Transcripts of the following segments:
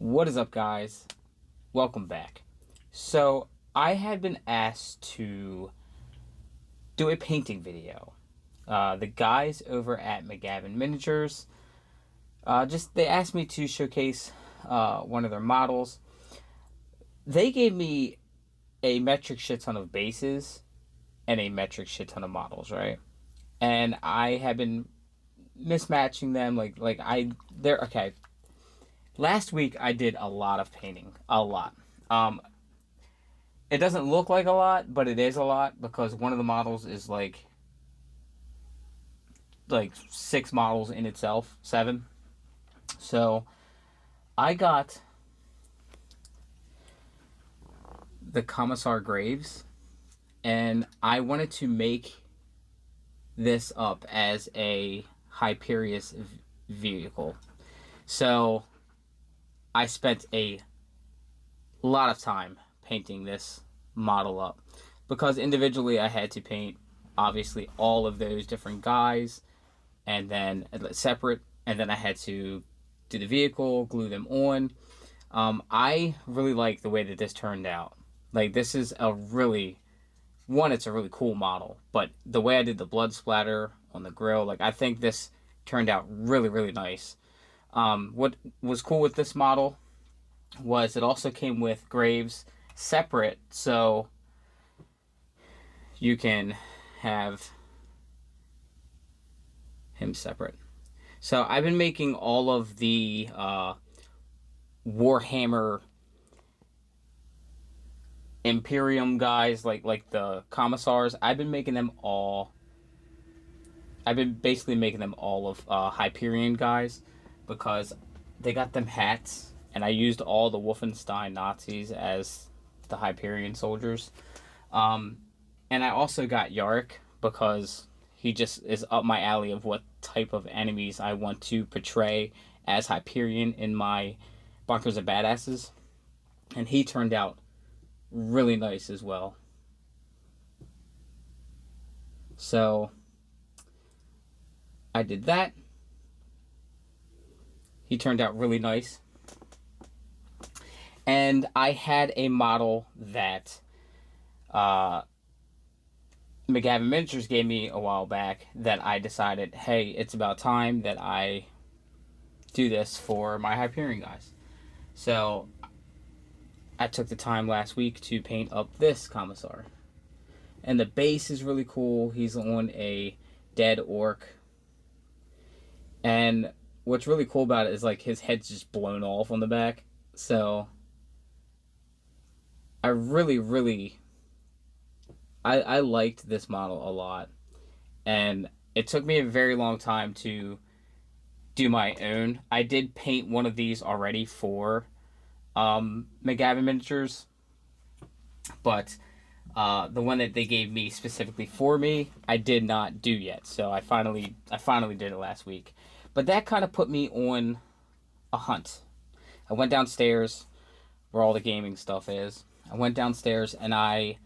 What is up, guys? Welcome back. So, I had been asked to do a painting video. The guys over at McGavin Miniatures, they asked me to showcase one of their models. They gave me a metric shit ton of bases and a metric shit ton of models, right? And I have been mismatching them. They're okay. Last week I did a lot of painting, a lot. It doesn't look like a lot, but it is a lot because one of the models is like 6 models in itself, 7. So I got the Commissar Graves, and I wanted to make this up as a Hyperion vehicle. So I spent a lot of time painting this model up because individually I had to paint obviously all of those different guys and then separate, and then I had to do the vehicle, glue them on. I really like the way that this turned out. Like, this is a really it's a really cool model, but the way I did the blood splatter on the grill, I think this turned out really, really nice. What was cool with this model was it also came with Graves separate, so you can have him separate. So I've been making all of the Warhammer Imperium guys, like the Commissars. I've been basically making them all of Hyperion guys because they got them hats, and I used all the Wolfenstein Nazis as the Hyperion soldiers. And I also got Yarick because he just is up my alley of what type of enemies I want to portray as Hyperion in my Bunkers of Badasses. And he turned out really nice as well. So I did that. He turned out really nice. And I had a model that McGavin Miniatures gave me a while back that I decided, hey, it's about time that I do this for my Hyperion guys. So I took the time last week to paint up this Commissar. And the base is really cool. He's on a dead orc. And what's really cool about it is his head's just blown off on the back. So I really I liked this model a lot. And it took me a very long time to do my own. I did paint one of these already for McGavin Miniatures, but the one that they gave me specifically for me, I did not do yet. So I finally did it last week. But that kind of put me on a hunt. I went downstairs where all the gaming stuff is. I went downstairs and I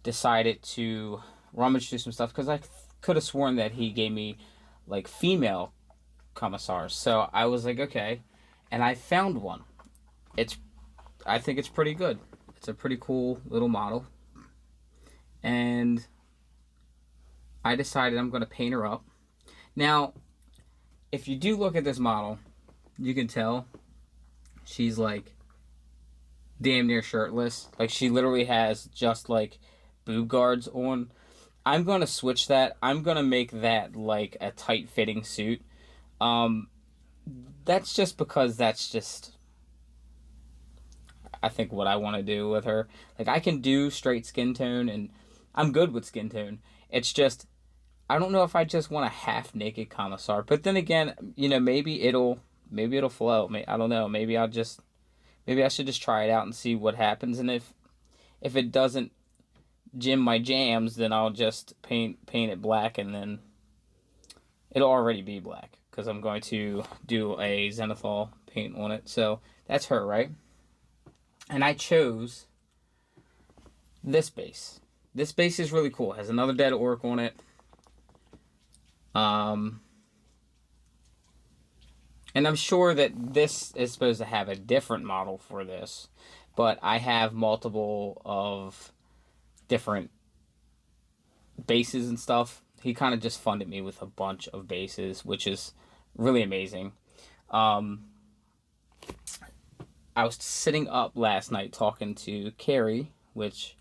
decided to rummage through some stuff because I could have sworn that he gave me female Commissars. So I was like, okay, and I found one. I think it's pretty good. It's a pretty cool little model. And I decided I'm going to paint her up. Now, if you do look at this model, you can tell she's damn near shirtless. She literally has just boob guards on. I'm going to switch that. I'm going to make that a tight fitting suit. That's just because that's just, I think, what I want to do with her. I can do straight skin tone, and I'm good with skin tone. It's just, I don't know if I just want a half naked Commissar. But then again, maybe it'll flow. I don't know. Maybe I should just try it out and see what happens. And if it doesn't jam my jams, then I'll just paint it black, and then it'll already be black because I'm going to do a Zenithal paint on it. So that's her, right? And I chose this base. This base is really cool. It has another dead orc on it. And I'm sure that this is supposed to have a different model for this, but I have multiple of different bases and stuff. He kind of just funded me with a bunch of bases, which is really amazing. Um, I was sitting up last night talking to Carrie, which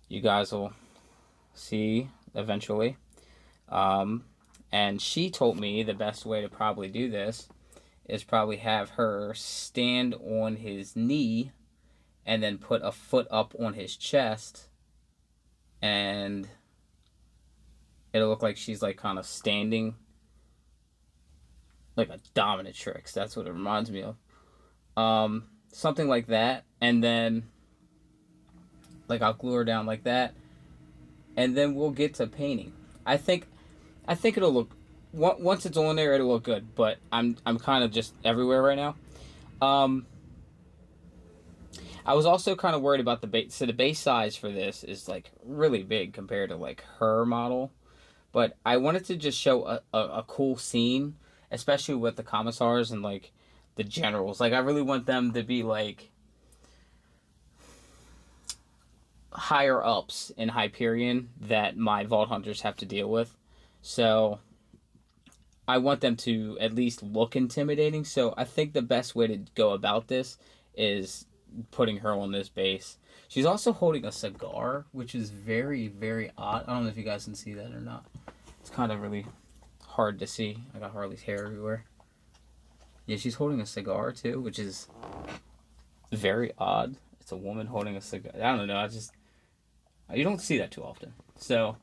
you guys will see eventually. Um, and she told me the best way to probably do this is probably have her stand on his knee and then put a foot up on his chest, and it'll look like she's like kind of standing like a dominatrix. That's what it reminds me of. Something like that, and then like I'll glue her down like that, and then we'll get to painting. I think it'll look, once it's on there, it'll look good. But I'm kind of just everywhere right now. I was also kind of worried about the base. So the base size for this is like really big compared to like her model. But I wanted to just show a cool scene, especially with the commissars and like the generals. Like I really want them to be like higher ups in Hyperion that my Vault Hunters have to deal with. So I want them to at least look intimidating. So I think the best way to go about this is putting her on this base. She's also holding a cigar, which is very, very odd. I don't know if you guys can see that or not. It's kind of really hard to see. I got Harley's hair everywhere. Yeah, she's holding a cigar too, which is very odd. It's a woman holding a cigar. I don't know. You don't see that too often. So,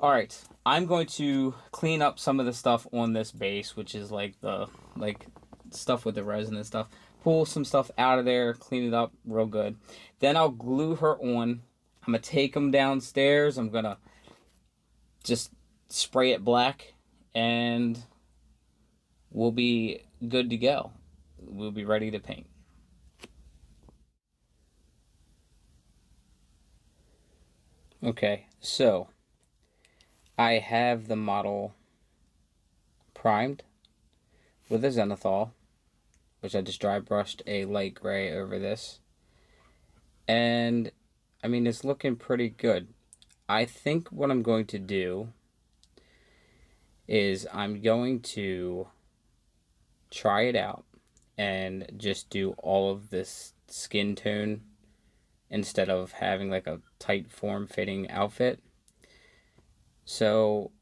all right. I'm going to clean up some of the stuff on this base, which is like the stuff with the resin and stuff. Pull some stuff out of there, clean it up real good. Then I'll glue her on. I'm going to take them downstairs. I'm going to just spray it black, and we'll be good to go. We'll be ready to paint. Okay, so I have the model primed with a zenithal, which I just dry brushed a light gray over this. And, I mean, it's looking pretty good. I think what I'm going to do is I'm going to try it out and just do all of this skin tone instead of having like a tight form-fitting outfit. So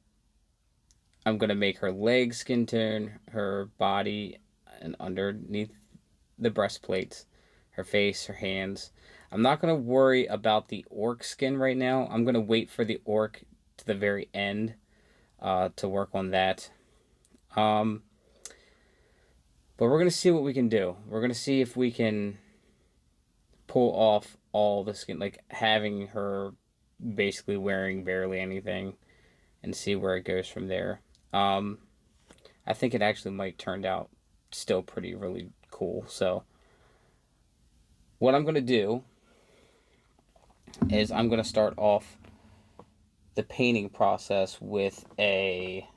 I'm going to make her legs skin tone, her body and underneath the breastplates, her face, her hands. I'm not going to worry about the orc skin right now. I'm going to wait for the orc to the very end to work on that. But we're going to see what we can do. We're going to see if we can pull off all the skin, like having her basically wearing barely anything, and see where it goes from there. I think it actually might turn out still really cool. So what I'm going to do is I'm going to start off the painting process with a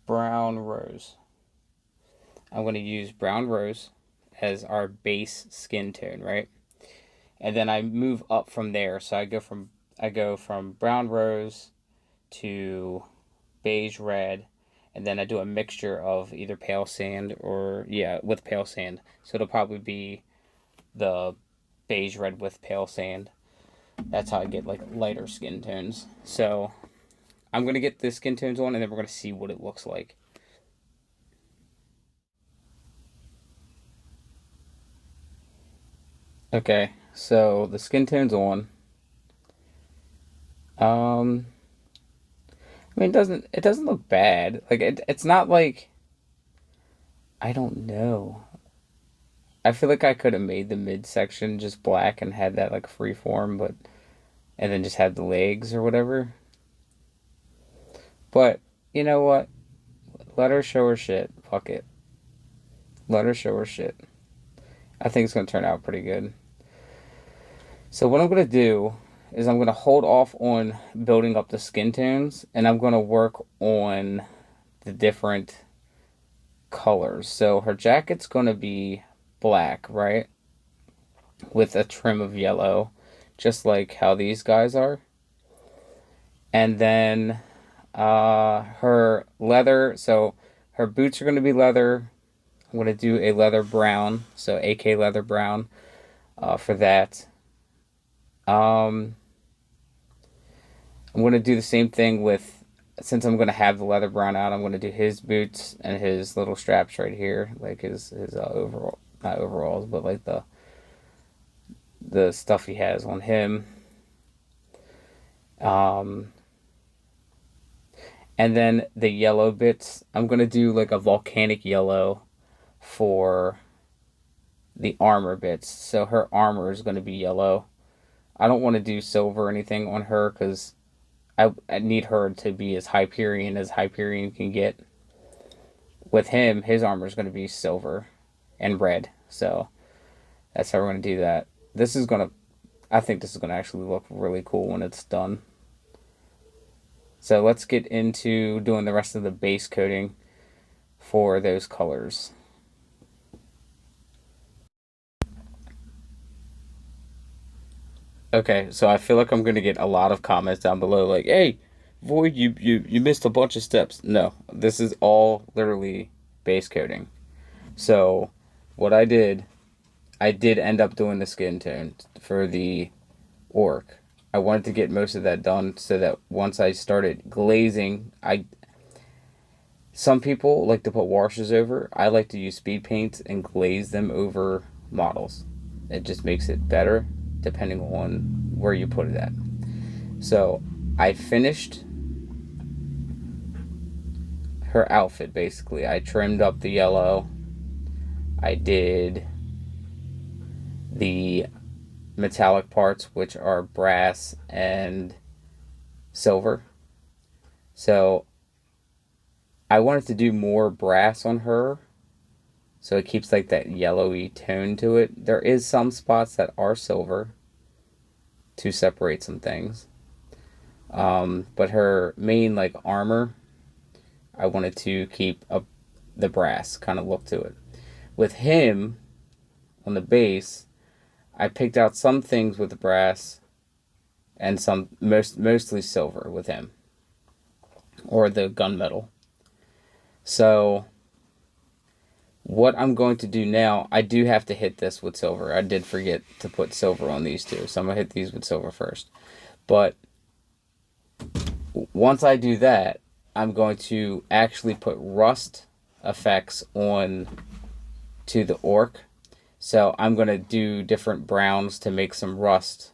brown rose. I'm going to use brown rose as our base skin tone, right? And then I move up from there. So I go from brown rose to beige red, and then I do a mixture of either pale sand or, with pale sand. So it'll probably be the beige red with pale sand. That's how I get like lighter skin tones. So I'm going to get the skin tones on, and then we're going to see what it looks like. Okay, so the skin tone's on. I mean, it doesn't look bad. Like it's not like, I don't know. I feel like I could have made the midsection just black and had that like free form, and then just had the legs or whatever. But you know what? Let her show her shit. Fuck it. Let her show her shit. I think it's gonna turn out pretty good. So what I'm gonna do is I'm going to hold off on building up the skin tones, and I'm going to work on the different colors. So her jacket's going to be black, right? With a trim of yellow, just like how these guys are. And then her leather, so her boots are going to be leather. I'm going to do a leather brown, so AK leather brown for that. I'm going to do the same thing with, since I'm going to have the leather brown out, I'm going to do his boots and his little straps right here, like his overall, not overalls, but like the stuff he has on him. And then the yellow bits, I'm going to do like a volcanic yellow for the armor bits. So her armor is going to be yellow. I don't want to do silver or anything on her because I need her to be as Hyperion as Hyperion can get. With him, his armor is going to be silver and red. So that's how we're going to do that. I think this is going to actually look really cool when it's done. So let's get into doing the rest of the base coating for those colors. Okay, so I feel like I'm going to get a lot of comments down below like, hey, Void, you missed a bunch of steps. No, this is all literally base coating. So what I did end up doing the skin tone for the orc. I wanted to get most of that done so that once I started glazing, some people like to put washes over. I like to use speed paints and glaze them over models. It just makes it better depending on where you put it at. So I finished her outfit basically. I trimmed up the yellow. I did the metallic parts, which are brass and silver. So I wanted to do more brass on her, so it keeps like that yellowy tone to it. There is some spots that are silver to separate some things. But her main like armor, I wanted to keep the brass kind of look to it. With him on the base, I picked out some things with the brass and some mostly silver with him, or the gunmetal. So what I'm going to do now, I do have to hit this with silver. I did forget to put silver on these two, so I'm going to hit these with silver first. But once I do that, I'm going to actually put rust effects on to the orc. So I'm going to do different browns to make some rust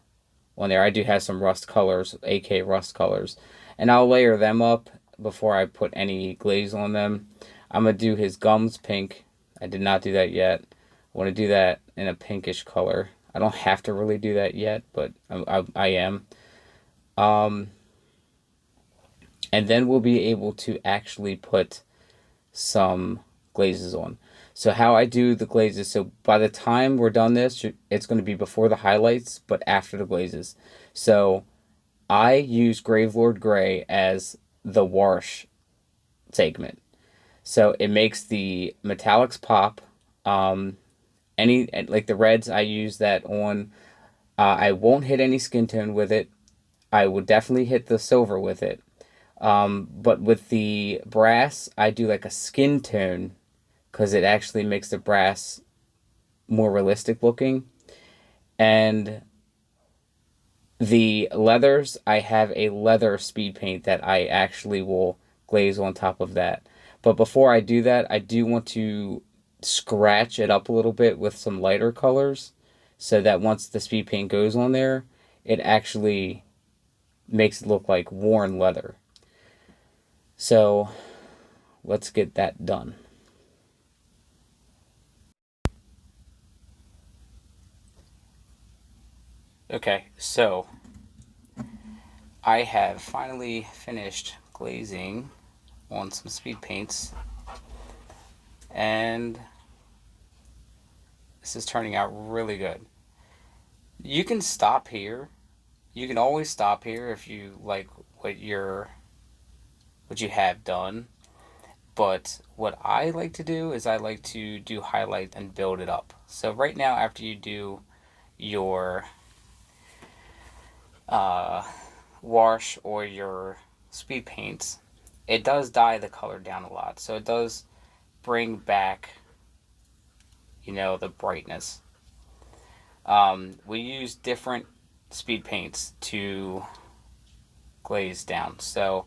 on there. I do have some rust colors, AK rust colors. And I'll layer them up before I put any glaze on them. I'm going to do his gums pink. I did not do that yet. I want to do that in a pinkish color. I don't have to really do that yet, but I am. And then we'll be able to actually put some glazes on. So how I do the glazes, so by the time we're done this, it's going to be before the highlights, but after the glazes. So I use Gravelord Gray as the wash segment. So it makes the metallics pop. Any like the reds, I use that on. I won't hit any skin tone with it. I would definitely hit the silver with it. But with the brass, I do like a skin tone because it actually makes the brass more realistic looking. And the leathers, I have a leather speed paint that I actually will glaze on top of that. But before I do that, I do want to scratch it up a little bit with some lighter colors so that once the speed paint goes on there, it actually makes it look like worn leather. So let's get that done. Okay, so I have finally finished glazing on some speed paints, and this is turning out really good. You can stop here You can always stop here if you like what you have done. But what I like to do is I like to do highlight and build it up. So right now, after you do your wash or your speed paints, it does dye the color down a lot. So it does bring back, the brightness. We use different speed paints to glaze down. So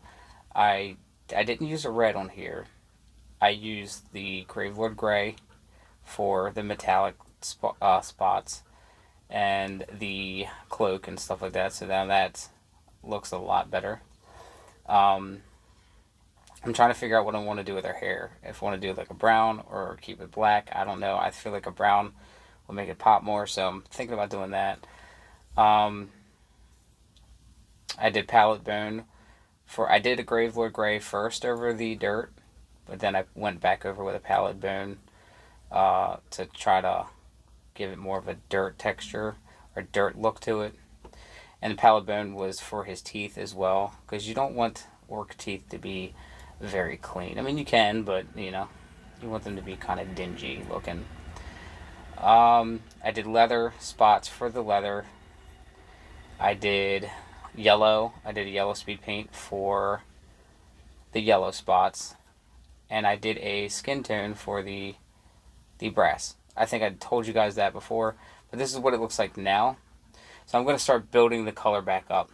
I didn't use a red on here. I used the Gravelord Gray for the metallic spots and the cloak and stuff like that. So now that looks a lot better. I'm trying to figure out what I want to do with her hair. If I want to do like a brown or keep it black, I don't know. I feel like a brown will make it pop more, so I'm thinking about doing that. I did palette bone I did a Gravelord Gray first over the dirt, but then I went back over with a palette bone to try to give it more of a dirt texture or dirt look to it. And the palette bone was for his teeth as well, because you don't want orc teeth to be very clean. I mean, you can, but you want them to be kind of dingy looking. I did leather spots for the leather. I did yellow. I did a yellow speed paint for the yellow spots. And I did a skin tone for the brass. I think I told you guys that before, but this is what it looks like now. So I'm going to start building the color back up.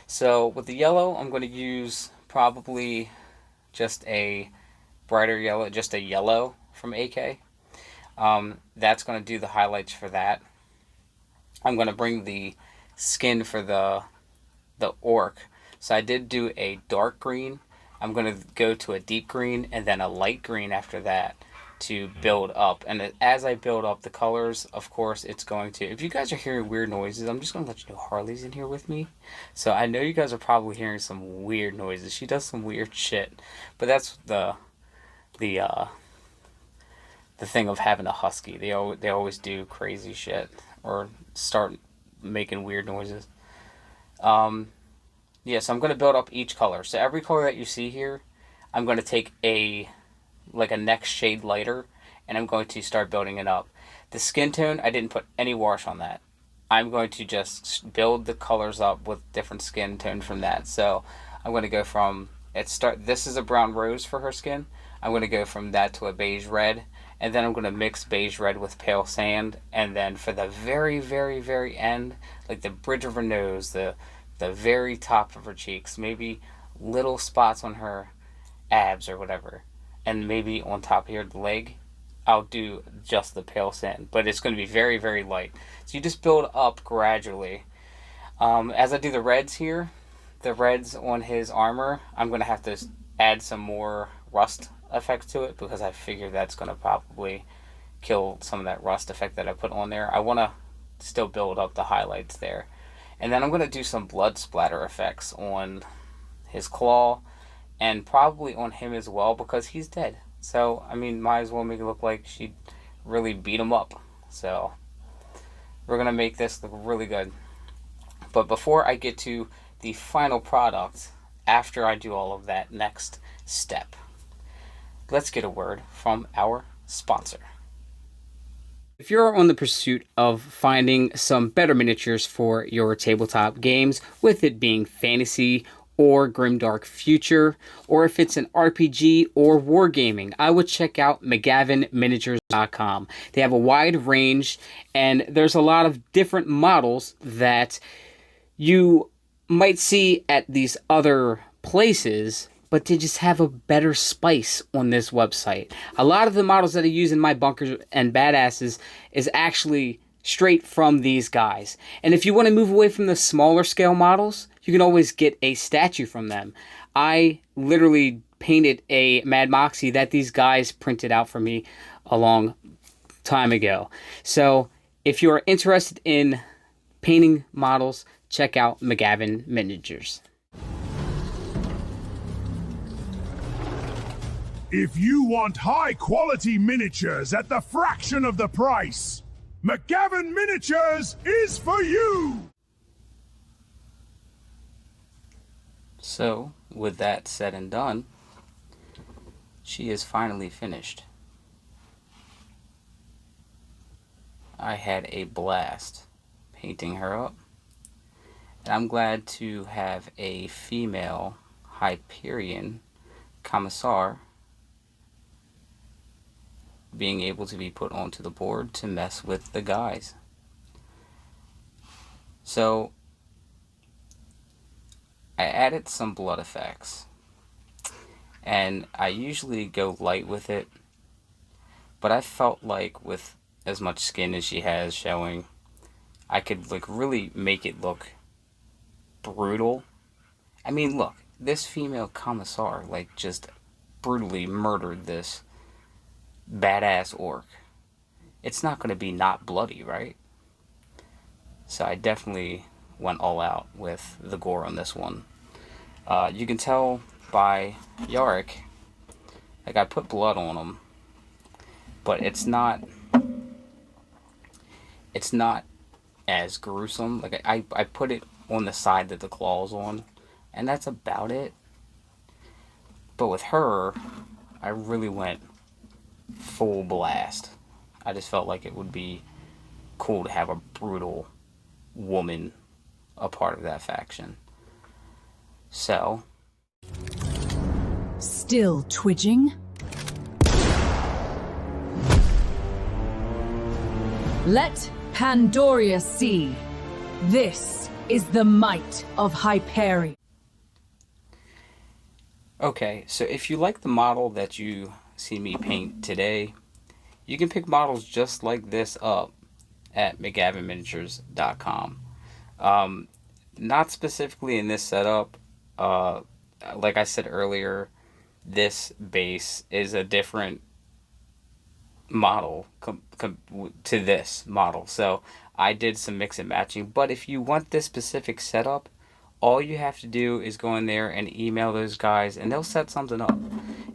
So with the yellow, I'm going to use probably just a brighter yellow, just a yellow from AK. That's going to do the highlights for that. I'm going to bring the skin for the orc. So I did do a dark green. I'm going to go to a deep green and then a light green after that to build up. And as I build up the colors, of course, it's going to... If you guys are hearing weird noises, I'm just going to let you know Harley's in here with me. So I know you guys are probably hearing some weird noises. She does some weird shit. But that's the thing of having a husky. They always do crazy shit or start making weird noises. Yeah, so I'm going to build up each color. So every color that you see here, I'm going to take a next shade lighter, and I'm going to start building it up. The skin tone, I didn't put any wash on that. I'm going to just build the colors up with different skin tone from that. So I'm going to go from, this is a brown rose for her skin. I'm going to go from that to a beige red, and then I'm going to mix beige red with pale sand, and then for the very, very, very end, like the bridge of her nose, the very top of her cheeks, maybe little spots on her abs or whatever, and maybe on top here, the leg, I'll do just the pale sand, but it's going to be very, very light. So you just build up gradually. As I do the reds here, the reds on his armor, I'm going to have to add some more rust effect to it, because I figure that's going to probably kill some of that rust effect that I put on there. I want to still build up the highlights there. And then I'm going to do some blood splatter effects on his claw and probably on him as well, because he's dead. So, I mean, might as well make it look like she really beat him up. So, we're going to make this look really good. But before I get to the final product, after I do all of that next step, let's get a word from our sponsor. If you're on the pursuit of finding some better miniatures for your tabletop games, with it being fantasy or grimdark future, or if it's an RPG or wargaming, I would check out McGavinMiniatures.com. They have a wide range, and there's a lot of different models that you might see at these other places, but they just have a better spice on this website. A lot of the models that I use in my bunkers and badasses is actually straight from these guys. And if you want to move away from the smaller scale models, you can always get a statue from them. I literally painted a Mad Moxie that these guys printed out for me a long time ago. So if you're interested in painting models, check out McGavin Miniatures. If you want high-quality miniatures at the fraction of the price, McGavin Miniatures is for you! So, with that said and done, she is finally finished. I had a blast painting her up. And I'm glad to have a female Hyperion Commissar being able to be put onto the board to mess with the guys. So, I added some blood effects. And I usually go light with it. But I felt like with as much skin as she has showing, I could like really make it look brutal. I mean, look, this female Commissar like just brutally murdered this badass orc. It's not going to be not bloody, right? So I definitely went all out with the gore on this one. You can tell by Yarick, like I put blood on him, but it's not as gruesome. Like I put it on the side that the claw's on, and that's about it. But with her, I really went full blast. I just felt like it would be cool to have a brutal woman a part of that faction. So, still twitching? Let Pandoria see. This is the might of Hyperion. okay, so if you like the model that you see me paint today, you can pick models just like this up at McGavinMiniatures.com. Not specifically in this setup. Like I said earlier, this base is a different model to this model. So I did some mix and matching. But if you want this specific setup, all you have to do is go in there and email those guys and they'll set something up.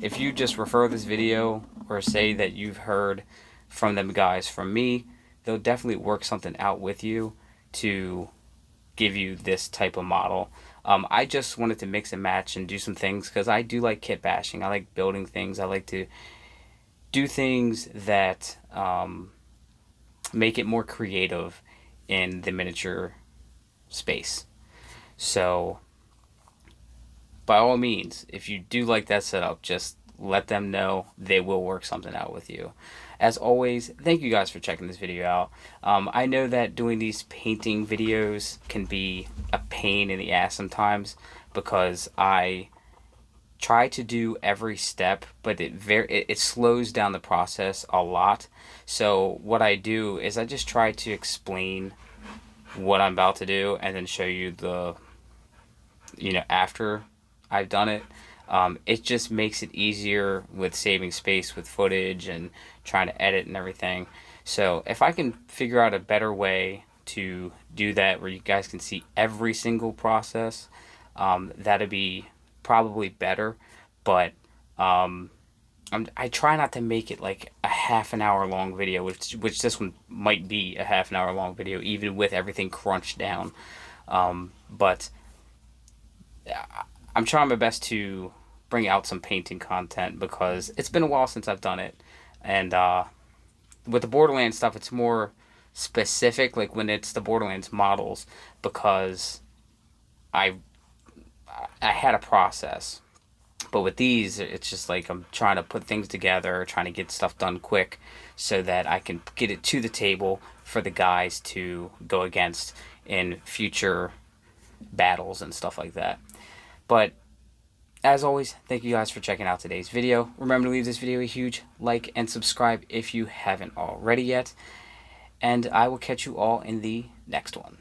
If you just refer this video or say that you've heard from them guys from me, they'll definitely work something out with you to give you this type of model. I just wanted to mix and match and do some things because I do like kit bashing. I like building things. I like to do things that make it more creative in the miniature space. So, by all means, if you do like that setup, just let them know. They will work something out with you. As always, thank you guys for checking this video out. I know that doing these painting videos can be a pain in the ass sometimes because I try to do every step, but it slows down the process a lot. So what I do is I just try to explain what I'm about to do and then show you the, after I've done it. It just makes it easier with saving space with footage and trying to edit and everything. So if I can figure out a better way to do that where you guys can see every single process, that'd be probably better. But I try not to make it like a half an hour long video, which this one might be a half an hour long video, even with everything crunched down. But I'm trying my best to bring out some painting content because it's been a while since I've done it. And with the Borderlands stuff, it's more specific, like when it's the Borderlands models, because I had a process. But with these, it's just like I'm trying to put things together, trying to get stuff done quick so that I can get it to the table for the guys to go against in future battles and stuff like that. But as always, thank you guys for checking out today's video. Remember to leave this video a huge like and subscribe if you haven't already yet. And I will catch you all in the next one.